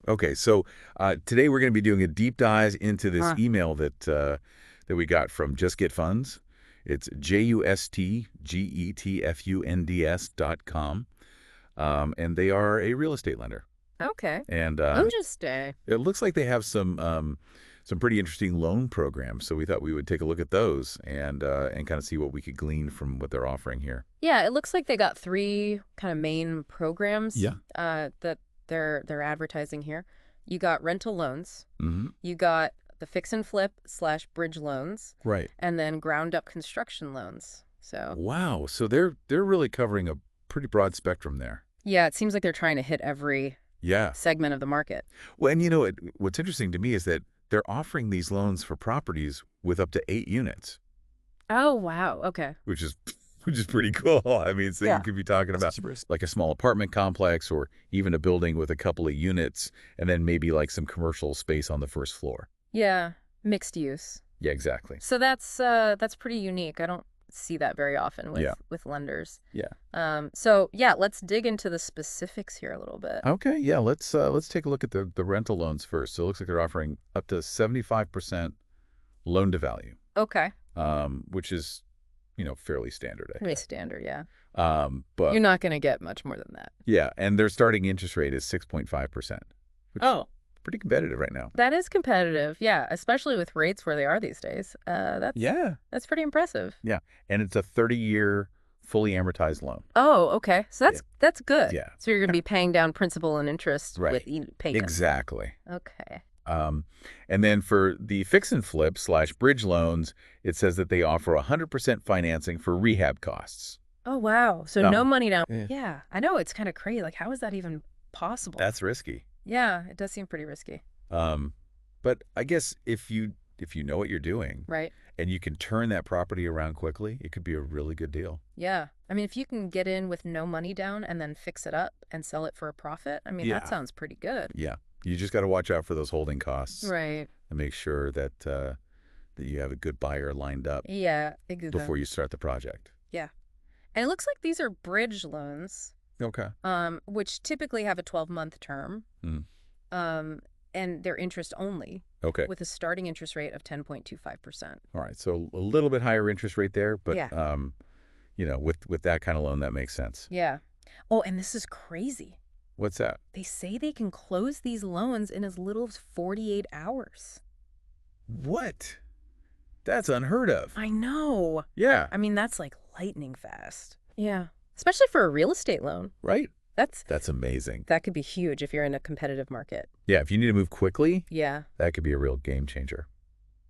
Okay, so today we're going to be doing a deep dive into this email that we got from Just Get Funds. It's JUSTGETFUNDS.com, and they are a real estate lender. Okay. And Interesting. it looks like they have some pretty interesting loan programs. So we thought we would take a look at those and kind of see what we could glean from what they're offering here. Yeah, it looks like they got three kind of main programs Yeah. that they're advertising here. You got rental loans, Mm-hmm. you got the fix and flip / bridge loans, Right. and then ground up construction loans. So Wow. So they're really covering a pretty broad spectrum there. yeah, it seems like they're trying to hit every Yeah. segment of the market. Well, and what's interesting to me is that they're offering these loans for properties with up to 8 units, Oh, wow. Okay. which is pretty cool. I mean, so you could be talking about like a small apartment complex or even a building with a couple of units and then maybe like some commercial space on the first floor. Yeah, mixed use. Yeah, exactly. So that's pretty unique. I don't see that very often with lenders. Yeah. So yeah, let's dig into the specifics here a little bit. Okay, yeah, let's take a look at the rental loans first. So it looks like they're offering up to 75% loan to value, Okay. which is, fairly standard, I Pretty guess. standard, yeah. But You're not going to get much more than that. yeah, and their starting interest rate is 6.5%, which is Oh, pretty competitive right now. that is competitive. Yeah, especially with rates where they are these days. Yeah. That's pretty impressive. Yeah. And it's a 30-year fully amortized loan. Oh, okay. So that's good. Yeah. So you're going to be paying down principal and interest Right. with payments. Exactly. Okay. And then for the fix and flip / bridge loans, it says that they offer 100% financing for rehab costs. Oh, wow. So No. no money down. Yeah. Yeah, I know. It's kind of crazy. Like, how is that even possible? That's risky. Yeah, it does seem pretty risky. But I guess if you know what you're doing Right. and you can turn that property around quickly, it could be a really good deal. Yeah. I mean, if you can get in with no money down and then fix it up and sell it for a profit, I mean, Yeah. that sounds pretty good. Yeah. You just got to watch out for those holding costs Right. and make sure that that you have a good buyer lined up Yeah. Exactly. before you start the project. Yeah. And it looks like these are bridge loans, Okay. which typically have a 12-month term, Mm. and they're interest only Okay. with a starting interest rate of 10.25%. All right. So a little bit higher interest rate there, but Yeah. with that kind of loan, that makes sense. Yeah. Oh, and this is crazy. What's that? They say they can close these loans in as little as 48 hours. What? That's unheard of. I know. Yeah. I mean, that's like lightning fast. Yeah. Especially for a real estate loan. Right? That's That's amazing. That could be huge if you're in a competitive market. Yeah. If you need to move quickly, Yeah. that could be a real game changer.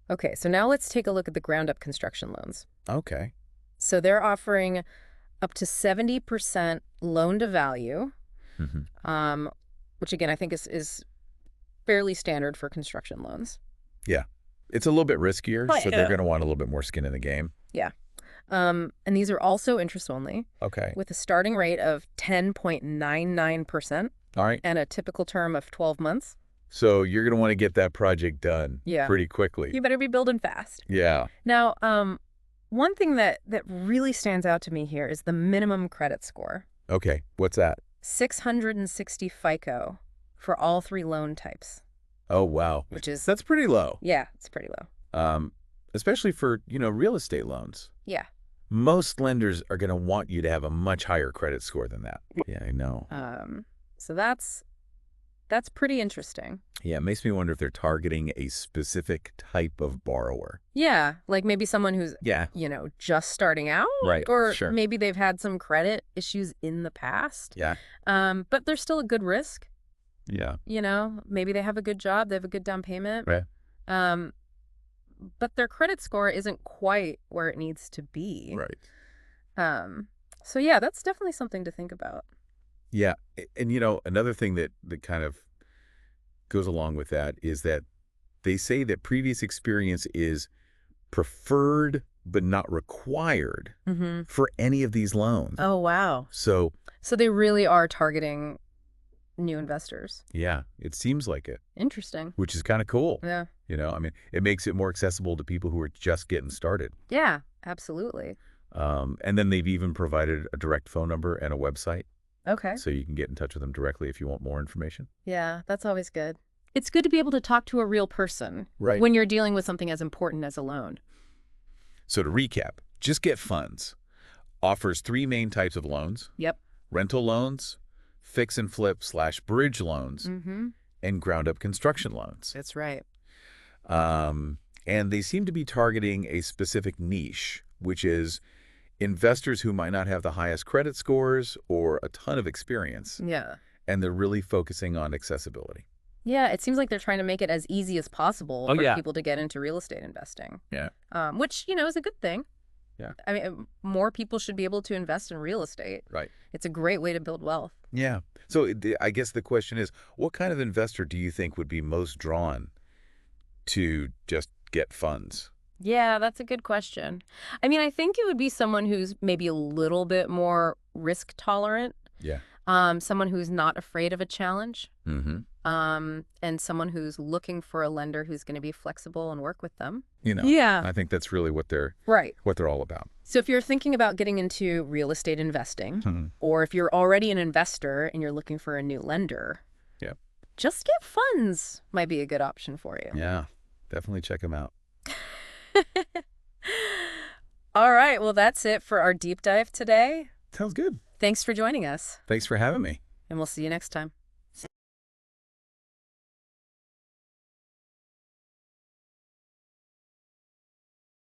Okay, so now let's take a look at the ground up construction loans. Okay. So they're offering up to 70% loan to value, Mm-hmm. which again I think is fairly standard for construction loans. Yeah. It's a little bit riskier, Oh, so they're going to want a little bit more skin in the game. Yeah. And these are also interest only Okay. with a starting rate of 10.99% All right. and a typical term of 12 months. So you're going to want to get that project done pretty quickly. You better be building fast. Yeah. Now, one thing that really stands out to me here is the minimum credit score. Okay. What's that? 660 FICO for all three loan types. Oh, wow. Which is, That's pretty low. yeah, it's pretty low. Especially for, real estate loans. Yeah. Most lenders are going to want you to have a much higher credit score than that. Yeah, I know. So that's pretty interesting. Yeah, it makes me wonder if they're targeting a specific type of borrower. Yeah, like maybe someone who's, Yeah. Just starting out. Right, Or sure. maybe they've had some credit issues in the past. Yeah. But they're still a good risk. Yeah. Maybe they have a good job, they have a good down payment. Right. But their credit score isn't quite where it needs to be. Right. So yeah, that's definitely something to think about. Yeah. And, another thing that kind of goes along with that is that they say that previous experience is preferred but not required Mm-hmm. for any of these loans. Oh, wow. So, So they really are targeting new investors. yeah, it seems like it, Interesting. which is kind of cool. Yeah. It makes it more accessible to people who are just getting started. Yeah, absolutely. And then they've even provided a direct phone number and a website. Okay. so you can get in touch with them directly if you want more information. Yeah, that's always good. It's good to be able to talk to a real person Right. when you're dealing with something as important as a loan. So to recap, Just Get Funds offers three main types of loans: Yep. rental loans, fix and flip / bridge loans, Mm-hmm. and ground-up construction loans. That's right. And they seem to be targeting a specific niche, which is investors who might not have the highest credit scores or a ton of experience, Yeah. and they're really focusing on accessibility. Yeah, it seems like they're trying to make it as easy as possible Oh, for yeah. people to get into real estate investing. Yeah. Which, is a good thing. Yeah. I mean, more people should be able to invest in real estate. Right. It's a great way to build wealth. Yeah. So I guess the question is, what kind of investor do you think would be most drawn to Just Get Funds? Yeah, that's a good question. I mean, I think it would be someone who's maybe a little bit more risk tolerant, Yeah. someone who's not afraid of a challenge, Mm-hmm. and someone who's looking for a lender who's going to be flexible and work with them. Yeah. I think that's really what they're Right. all about. So if you're thinking about getting into real estate investing, Mhm. or if you're already an investor and you're looking for a new lender, Yeah. Just Get Funds might be a good option for you. Yeah. Definitely check them out. All right, well, that's it for our deep dive today. Sounds good. Thanks for joining us, Thanks for having me. and we'll see you next time.